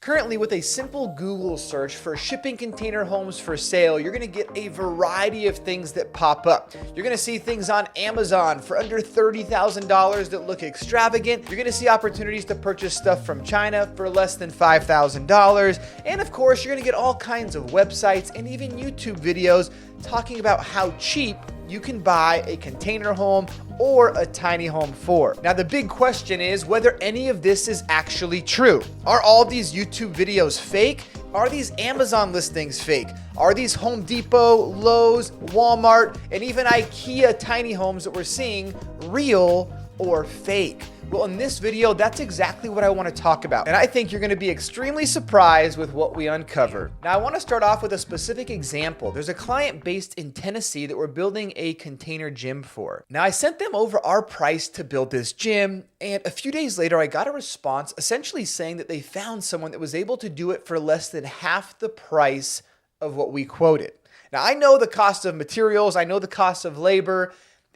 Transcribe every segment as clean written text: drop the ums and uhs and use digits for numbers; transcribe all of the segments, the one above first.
Currently, with a simple Google search for shipping container homes for sale, you're going to get a variety of things that pop up. You're going to see things on Amazon for under $30,000 that look extravagant. You're going to see opportunities to purchase stuff from China for less than $5,000. And of course, you're going to get all kinds of websites and even YouTube videos talking about how cheap you can buy a container home or a tiny home for. Now, the big question is whether any of this is actually true. Are all these YouTube videos fake? Are these Amazon listings fake? Are these Home Depot, Lowe's, Walmart, and even IKEA tiny homes that we're seeing real or fake? Well, in this video, that's exactly what I want to talk about. And I think you're going to be extremely surprised with what we uncover. Now, I want to start off with a specific example. There's a client based in Tennessee that we're building a container gym for. Now, I sent them over our price to build this gym, and a few days later, I got a response essentially saying that they found someone that was able to do it for less than half the price of what we quoted. Now, I know the cost of materials, I know the cost of labor,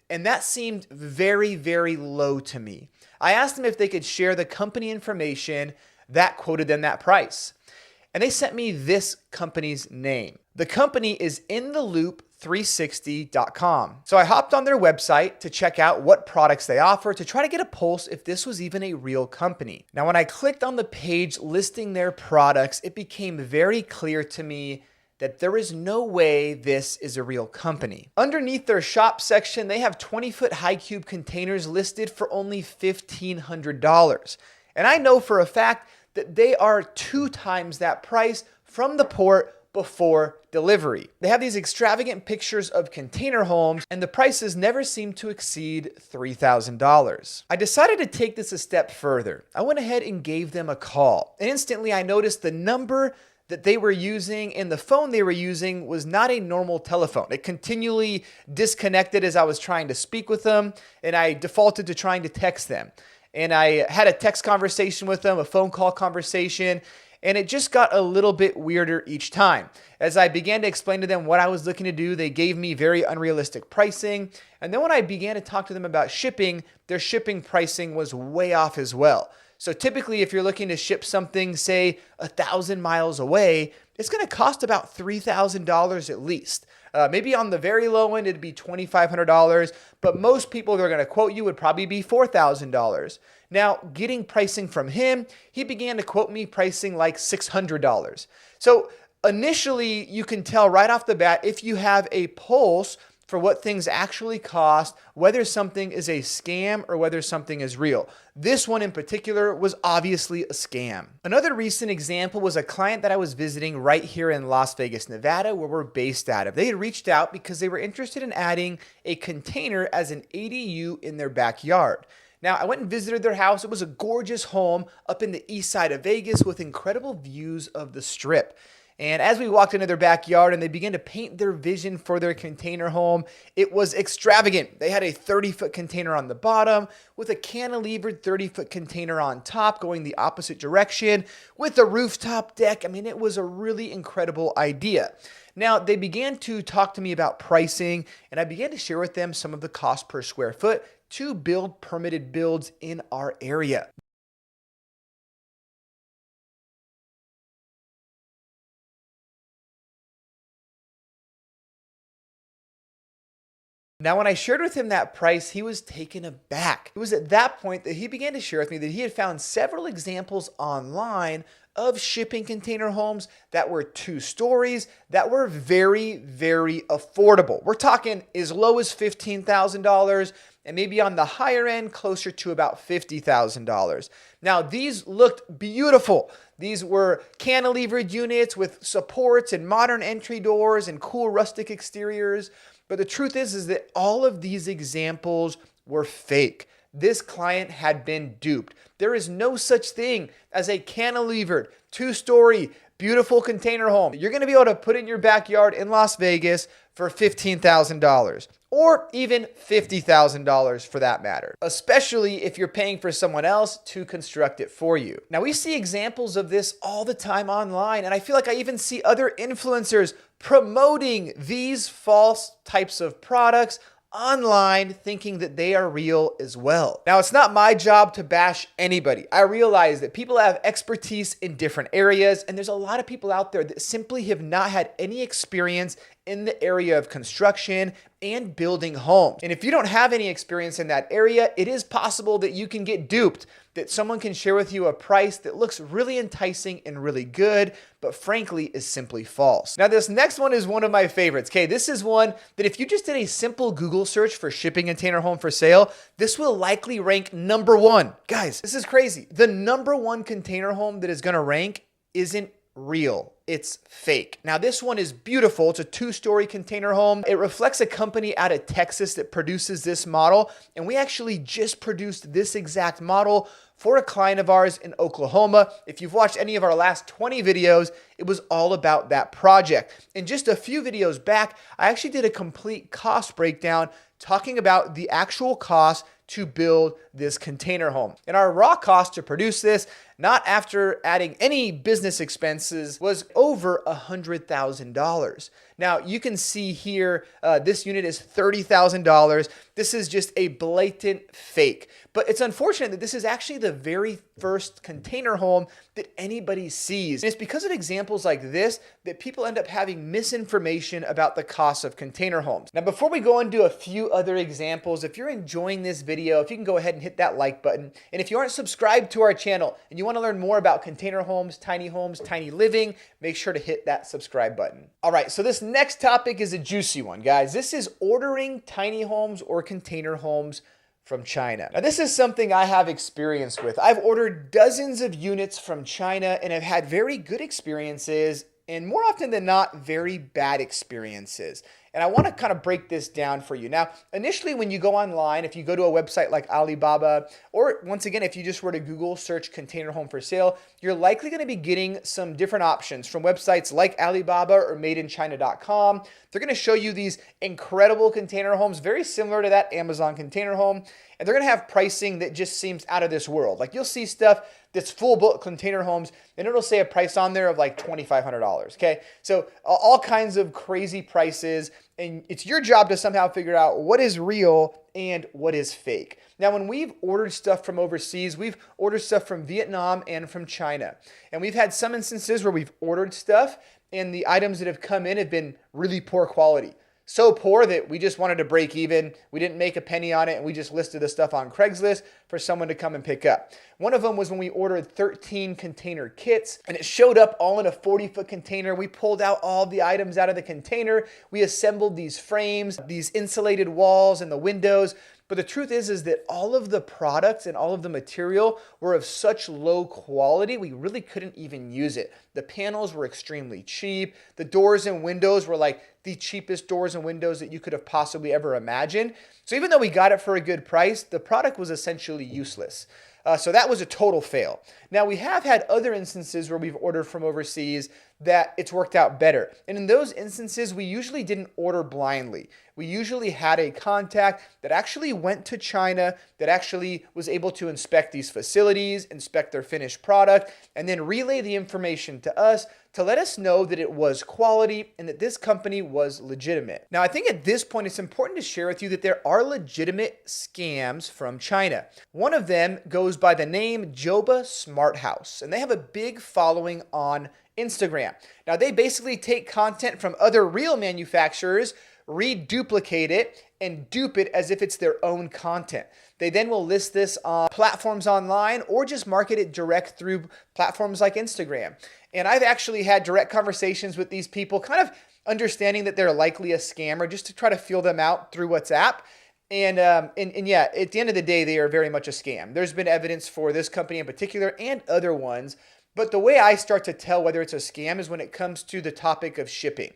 and that seemed very, very low to me. I asked them if they could share the company information that quoted them that price. And they sent me this company's name. The company is intheloop360.com. So I hopped on their website to check out what products they offer to try to get a pulse if this was even a real company. Now, when I clicked on the page listing their products, it became very clear to me that there is no way this is a real company. Underneath their shop section, they have 20-foot high cube containers listed for only $1,500. And I know for a fact that they are 2 times that price from the port before delivery. They have these extravagant pictures of container homes, and the prices never seem to exceed $3,000. I decided to take this a step further. I went ahead and gave them a call. And instantly I noticed the number that they were using and the phone they were using was not a normal telephone. It continually disconnected as I was trying to speak with them, and I defaulted to trying to text them. And I had a text conversation with them, a phone call conversation, and it just got a little bit weirder each time. As I began to explain to them what I was looking to do, they gave me very unrealistic pricing. And then when I began to talk to them about shipping, their shipping pricing was way off as well. So typically, if you're looking to ship something, say 1,000 miles away, it's going to cost about $3,000 at least. Maybe on the very low end, it'd be $2,500, but most people that are going to quote you would probably be $4,000. Now, getting pricing from him, he began to quote me pricing like $600. So initially, you can tell right off the bat if you have a pulse for what things actually cost, whether something is a scam or whether something is real. This one in particular was obviously a scam. Another recent example was a client that I was visiting right here in Las Vegas, Nevada, where we're based out of. They had reached out because they were interested in adding a container as an ADU in their backyard. Now, I went and visited their house. It was a gorgeous home up in the east side of Vegas with incredible views of the Strip. And as we walked into their backyard and they began to paint their vision for their container home, it was extravagant. They had a 30-foot container on the bottom with a cantilevered 30-foot container on top going the opposite direction with a rooftop deck. I mean, it was a really incredible idea. Now, they began to talk to me about pricing, and I began to share with them some of the cost per square foot to build permitted builds in our area. Now, when I shared with him that price, he was taken aback. It was at that point that he began to share with me that he had found several examples online of shipping container homes that were 2 stories that were very, very affordable. We're talking as low as $15,000 and maybe on the higher end, closer to about $50,000. Now, these looked beautiful. These were cantilevered units with supports and modern entry doors and cool rustic exteriors. But the truth is that all of these examples were fake. This client had been duped. There is no such thing as a cantilevered, 2-story, beautiful container home you're going to be able to put in your backyard in Las Vegas for $15,000 or even $50,000 for that matter, especially if you're paying for someone else to construct it for you. Now, we see examples of this all the time online, and I feel like I even see other influencers promoting these false types of products online thinking that they are real as well. Now, it's not my job to bash anybody. I realize that people have expertise in different areas, and there's a lot of people out there that simply have not had any experience in the area of construction and building homes. And if you don't have any experience in that area, it is possible that you can get duped, that someone can share with you a price that looks really enticing and really good, but frankly is simply false. Now, this next one is one of my favorites. Okay, this is one that if you just did a simple Google search for shipping container home for sale, this will likely rank number one. Guys, this is crazy. The number one container home that is gonna rank isn't real. It's fake. Now, this one is beautiful. It's a 2-story container home. It reflects a company out of Texas that produces this model. And we actually just produced this exact model for a client of ours in Oklahoma. If you've watched any of our last 20 videos, it was all about that project. And just a few videos back, I actually did a complete cost breakdown talking about the actual cost to build this container home. And our raw cost to produce this, not after adding any business expenses, was over $100,000. Now, you can see here, this unit is $30,000. This is just a blatant fake. But it's unfortunate that this is actually the very first container home that anybody sees. And it's because of examples like this that people end up having misinformation about the cost of container homes. Now, before we go into a few other examples, if you're enjoying this video, if you can go ahead and hit that like button. And if you aren't subscribed to our channel and you want to learn more about container homes, tiny living, make sure to hit that subscribe button. All right, so this next topic is a juicy one, guys. This is ordering tiny homes or container homes from China. Now, this is something I have experience with. I've ordered dozens of units from China and have had very good experiences and more often than not, very bad experiences. And I want to kind of break this down for you. Now, initially, when you go online, if you go to a website like Alibaba, or once again, if you just were to Google search container home for sale, you're likely going to be getting some different options from websites like Alibaba or madeinchina.com. They're going to show you these incredible container homes, very similar to that Amazon container home. And they're going to have pricing that just seems out of this world. Like you'll see stuff that's full book container homes, and it'll say a price on there of like $2,500. Okay, so all kinds of crazy prices, and it's your job to somehow figure out what is real and what is fake. Now, when we've ordered stuff from overseas, we've ordered stuff from Vietnam and from China, and we've had some instances where we've ordered stuff and the items that have come in have been really poor quality. So poor that we just wanted to break even. We didn't make a penny on it, and we just listed the stuff on Craigslist for someone to come and pick up. One of them was when we ordered 13 container kits, and it showed up all in a 40-foot container. We pulled out all the items out of the container. We assembled these frames, these insulated walls and the windows. But the truth is that all of the products and all of the material were of such low quality, we really couldn't even use it. The panels were extremely cheap. The doors and windows were like the cheapest doors and windows that you could have possibly ever imagined. So even though we got it for a good price, the product was essentially useless. So that was a total fail. Now, we have had other instances where we've ordered from overseas that it's worked out better. And in those instances, we usually didn't order blindly. We usually had a contact that actually went to China, that actually was able to inspect these facilities, inspect their finished product, and then relay the information to us to let us know that it was quality and that this company was legitimate. Now, I think at this point, it's important to share with you that there are legitimate scams from China. One of them goes by the name Joba Smart House, and they have a big following on Instagram. Now, they basically take content from other real manufacturers, reduplicate it, and dupe it as if it's their own content. They then will list this on platforms online or just market it direct through platforms like Instagram. And I've actually had direct conversations with these people, kind of understanding that they're likely a scammer, just to try to feel them out through WhatsApp. And yeah, at the end of the day, they are very much a scam. There's been evidence for this company in particular and other ones. But the way I start to tell whether it's a scam is when it comes to the topic of shipping.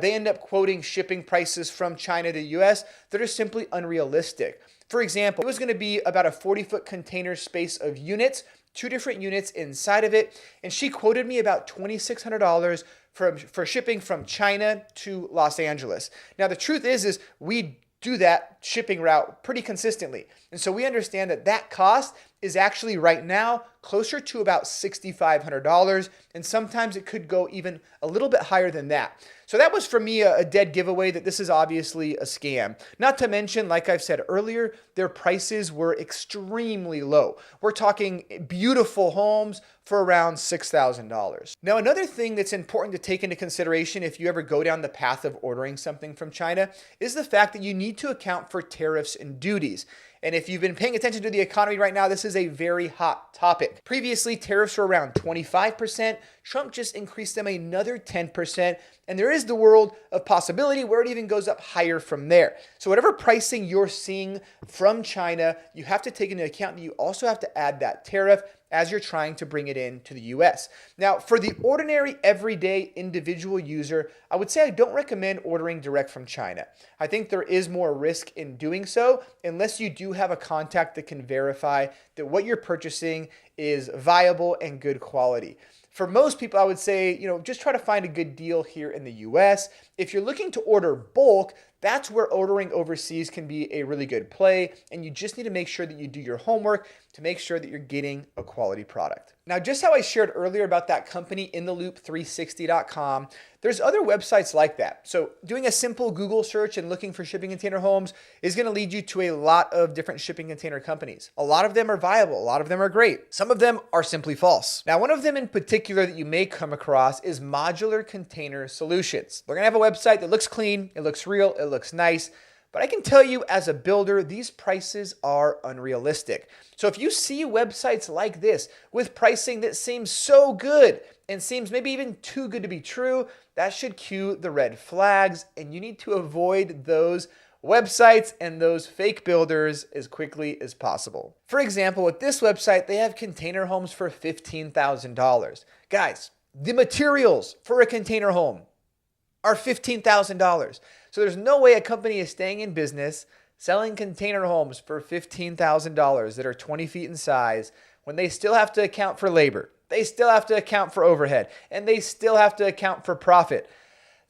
They end up quoting shipping prices from China to the US that are simply unrealistic. For example, it was going to be about a 40-foot container space of units, 2 different units inside of it, and she quoted me about $2,600 for shipping from China to Los Angeles. Now, the truth is we do that shipping route pretty consistently. And so we understand that that cost is actually right now closer to about $6,500, and sometimes it could go even a little bit higher than that. So that was for me a dead giveaway that this is obviously a scam. Not to mention, like I've said earlier, their prices were extremely low. We're talking beautiful homes for around $6,000. Now, another thing that's important to take into consideration if you ever go down the path of ordering something from China is the fact that you need to account for tariffs and duties. And if you've been paying attention to the economy right now, this is a very hot topic. Previously, tariffs were around 25%. Trump just increased them another 10%. And there is the world of possibility where it even goes up higher from there. So whatever pricing you're seeing from China, you have to take into account that you also have to add that tariff as you're trying to bring it into the US. Now, for the ordinary, everyday individual user, I would say I don't recommend ordering direct from China. I think there is more risk in doing so unless you do have a contact that can verify that what you're purchasing is viable and good quality. For most people, I would say, just try to find a good deal here in the US. If you're looking to order bulk, that's where ordering overseas can be a really good play. And you just need to make sure that you do your homework to make sure that you're getting a quality product. Now, just how I shared earlier about that company, intheloop360.com, there's other websites like that. So doing a simple Google search and looking for shipping container homes is going to lead you to a lot of different shipping container companies. A lot of them are viable. A lot of them are great. Some of them are simply false. Now, one of them in particular that you may come across is Modular Container Solutions. They're going to have a website that looks clean, it looks real, it looks nice. But I can tell you as a builder, these prices are unrealistic. So if you see websites like this with pricing that seems so good and seems maybe even too good to be true, that should cue the red flags, and you need to avoid those websites and those fake builders as quickly as possible. For example, with this website, they have container homes for $15,000. Guys, the materials for a container home are $15,000. So there's no way a company is staying in business selling container homes for $15,000 that are 20 feet in size when they still have to account for labor, they still have to account for overhead, and they still have to account for profit.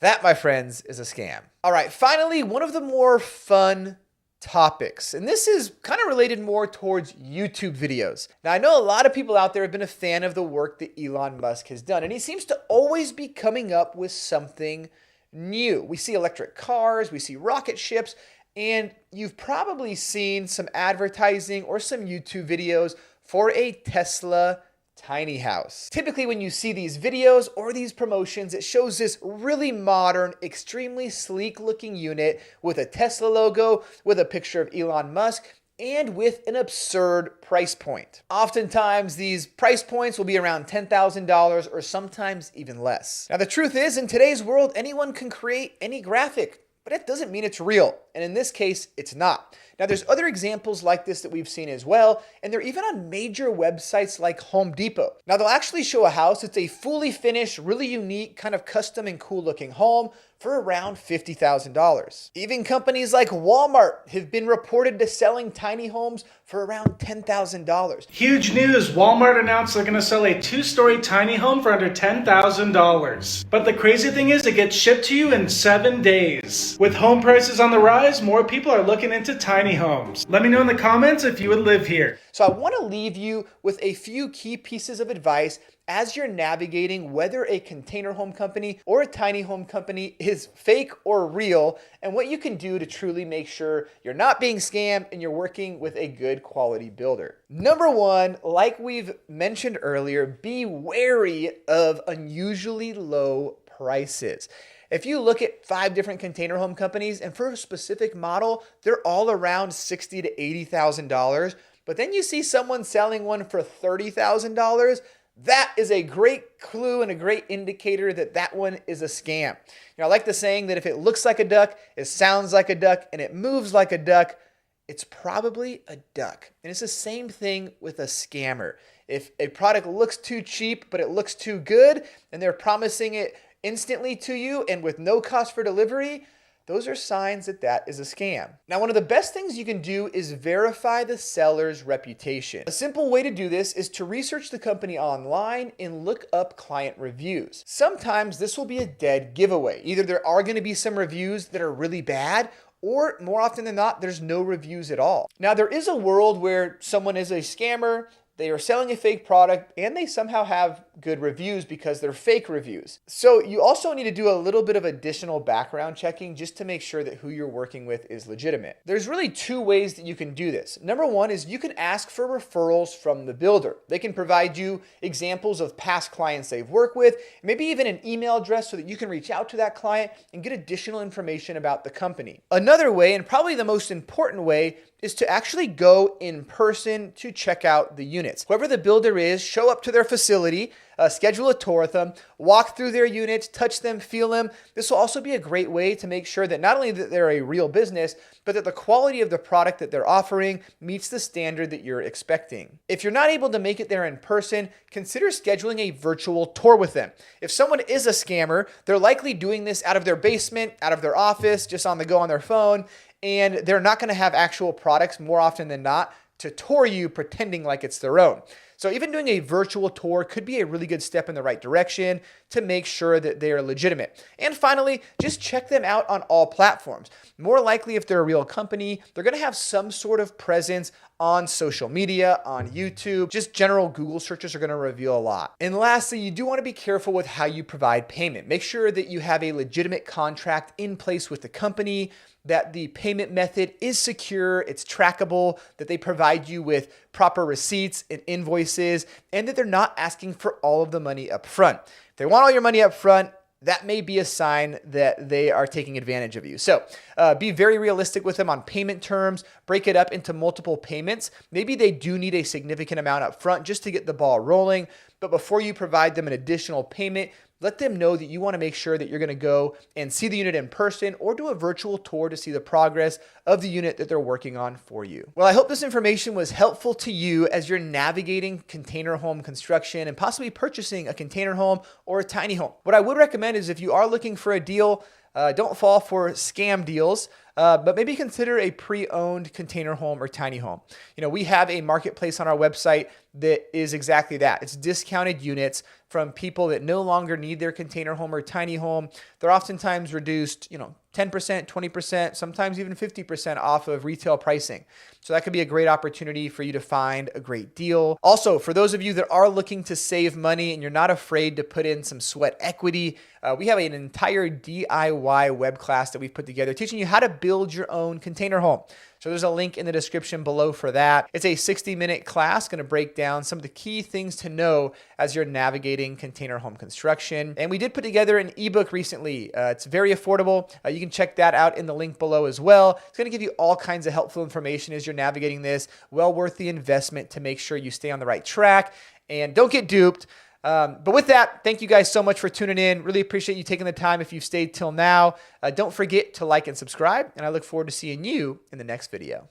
That, my friends, is a scam. All right, finally, one of the more fun topics, and this is kind of related more towards YouTube videos. Now, I know a lot of people out there have been a fan of the work that Elon Musk has done, and he seems to always be coming up with something new. We see electric cars, we see rocket ships, and you've probably seen some advertising or some YouTube videos for a Tesla tiny house. Typically, when you see these videos or these promotions, it shows this really modern, extremely sleek looking unit with a Tesla logo, with a picture of Elon Musk, and with an absurd price point. Oftentimes, these price points will be around $10,000 or sometimes even less. Now, the truth is, in today's world, anyone can create any graphic, but it doesn't mean it's real. And in this case, it's not. Now, there's other examples like this that we've seen as well, and they're even on major websites like Home Depot. Now, they'll actually show a house. It's a fully finished, really unique, kind of custom and cool looking home for around $50,000. Even companies like Walmart have been reported to selling tiny homes for around $10,000. Huge news! Walmart announced they're going to sell a 2-story tiny home for under $10,000. But the crazy thing is, it gets shipped to you in 7 days. With home prices on the rise, more people are looking into tiny homes. Let me know in the comments if you would live here. So I want to leave you with a few key pieces of advice as you're navigating whether a container home company or a tiny home company is fake or real, and what you can do to truly make sure you're not being scammed and you're working with a good quality builder. Number one, like we've mentioned earlier, be wary of unusually low prices. If you look at 5 different container home companies, and for a specific model, they're all around $60,000 to $80,000, but then you see someone selling one for $30,000, that is a great clue and a great indicator that that one is a scam. I like the saying that if it looks like a duck, it sounds like a duck, and it moves like a duck, it's probably a duck. And it's the same thing with a scammer. If a product looks too cheap, but it looks too good, and they're promising it instantly to you and with no cost for delivery, those are signs that that is a scam. Now, one of the best things you can do is verify the seller's reputation. A simple way to do this is to research the company online and look up client reviews. Sometimes this will be a dead giveaway. Either there are going to be some reviews that are really bad, or more often than not, there's no reviews at all. Now, there is a world where someone is a scammer, they are selling a fake product, and they somehow have good reviews because they're fake reviews. So you also need to do a little bit of additional background checking just to make sure that who you're working with is legitimate. There's really two ways that you can do this. Number one is you can ask for referrals from the builder. They can provide you examples of past clients they've worked with, maybe even an email address so that you can reach out to that client and get additional information about the company. Another way, and probably the most important way, is to actually go in person to check out the units. Whoever the builder is, show up to their facility, schedule a tour with them, walk through their units, touch them, feel them. This will also be a great way to make sure that not only that they're a real business, but that the quality of the product that they're offering meets the standard that you're expecting. If you're not able to make it there in person, consider scheduling a virtual tour with them. If someone is a scammer, they're likely doing this out of their basement, out of their office, just on the go on their phone, and they're not going to have actual products more often than not to tour you pretending like it's their own. So even doing a virtual tour could be a really good step in the right direction to make sure that they are legitimate. And finally, just check them out on all platforms. More likely, if they're a real company, they're going to have some sort of presence on social media, on YouTube. Just general Google searches are going to reveal a lot. And lastly, you do want to be careful with how you provide payment. Make sure that you have a legitimate contract in place with the company, that the payment method is secure, it's trackable, that they provide you with proper receipts and invoices, and that they're not asking for all of the money up front. If they want all your money up front, that may be a sign that they are taking advantage of you. So be very realistic with them on payment terms, break it up into multiple payments. Maybe they do need a significant amount up front just to get the ball rolling, but before you provide them an additional payment, let them know that you want to make sure that you're going to go and see the unit in person or do a virtual tour to see the progress of the unit that they're working on for you. Well, I hope this information was helpful to you as you're navigating container home construction and possibly purchasing a container home or a tiny home. What I would recommend is if you are looking for a deal, don't fall for scam deals, but maybe consider a pre-owned container home or tiny home. You know, we have a marketplace on our website that is exactly that. It's discounted units from people that no longer need their container home or tiny home. They're oftentimes reduced, 10%, 20%, sometimes even 50% off of retail pricing. So that could be a great opportunity for you to find a great deal. Also, for those of you that are looking to save money and you're not afraid to put in some sweat equity, we have an entire DIY web class that we've put together teaching you how to build your own container home. So there's a link in the description below for that. It's a 60-minute class going to break down some of the key things to know as you're navigating container home construction. And we did put together an ebook recently. It's very affordable. You can check that out in the link below as well. It's going to give you all kinds of helpful information as you're navigating this. Well worth the investment to make sure you stay on the right track and don't get duped. But with that, thank you guys so much for tuning in. Really appreciate you taking the time if you've stayed till now. Don't forget to like and subscribe, and I look forward to seeing you in the next video.